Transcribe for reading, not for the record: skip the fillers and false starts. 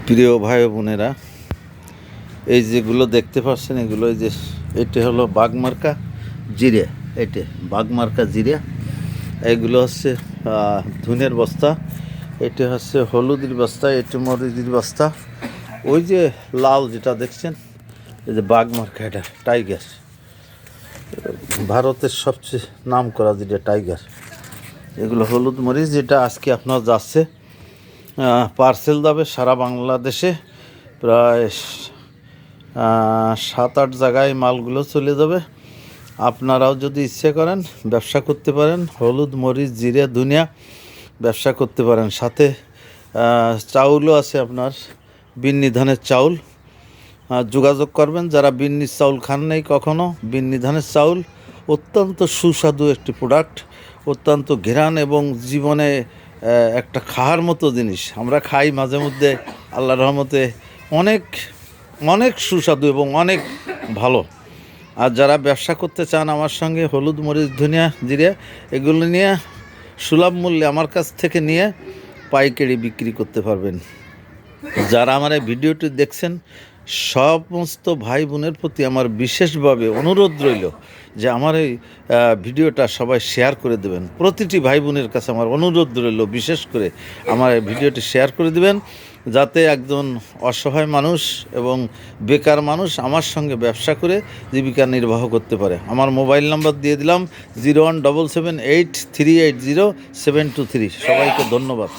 প্রিয় ভাই বোনেরা, এই যেগুলো দেখতে পাচ্ছেন এগুলো এই যে এটা হলো বাগমার্কা জিরে। এটা বাগমার্কা জিরে। এগুলো হচ্ছে ধুনের বস্তা, এটা হচ্ছে হলুদের বস্তা, এটা মরিচের বস্তা। ওই যে লাল যেটা দেখছেন এই যে বাগমার্কা, এটা টাইগার, ভারতের সবচেয়ে নাম করা যেটা টাইগার। এগুলো হলুদ মরিচ, যেটা আজকে আপনার যাচ্ছে পার্সেল যাবে সারা বাংলাদেশে। প্রায় 7-8 জায়গায় মালগুলো চলে যাবে। আপনারাও যদি ইচ্ছে করেন ব্যবসা করতে পারেন, হলুদ মরিচ জিরে ধনিয়া ব্যবসা করতে পারেন। সাথে চাউলও আছে আপনার, বিন্নি ধানের চাউল। যোগাযোগ করবেন যারা বিন্নির চাউল খান নেই কখনো। বিন্নি ধানের চাউল অত্যন্ত সুস্বাদু একটি প্রোডাক্ট, অত্যন্ত ঘ্রাণ এবং জীবনে একটা খাওয়ার মতো জিনিস। আমরা খাই মাঝে মধ্যে, আল্লাহর রহমতে অনেক অনেক সুস্বাদু এবং অনেক ভালো। আর যারা ব্যবসা করতে চান আমার সঙ্গে, হলুদ মরিচ ধনিয়া জিরে এগুলো নিয়ে সুলভ মূল্যে আমার কাছ থেকে নিয়ে পাইকারি বিক্রি করতে পারবেন। যারা আমার এই ভিডিওটি দেখছেন সমস্ত ভাই বোনের প্রতি আমার বিশেষভাবে অনুরোধ রইল যে আমার এই ভিডিওটা সবাই শেয়ার করে দেবেন। প্রতিটি ভাই বোনের কাছে আমার অনুরোধ রইল, বিশেষ করে আমার এই ভিডিওটি শেয়ার করে দেবেন, যাতে একজন অসহায় মানুষ এবং বেকার মানুষ আমার সঙ্গে ব্যবসা করে জীবিকা নির্বাহ করতে পারে। আমার মোবাইল নাম্বার দিয়ে দিলাম 017778380723। সবাইকে ধন্যবাদ।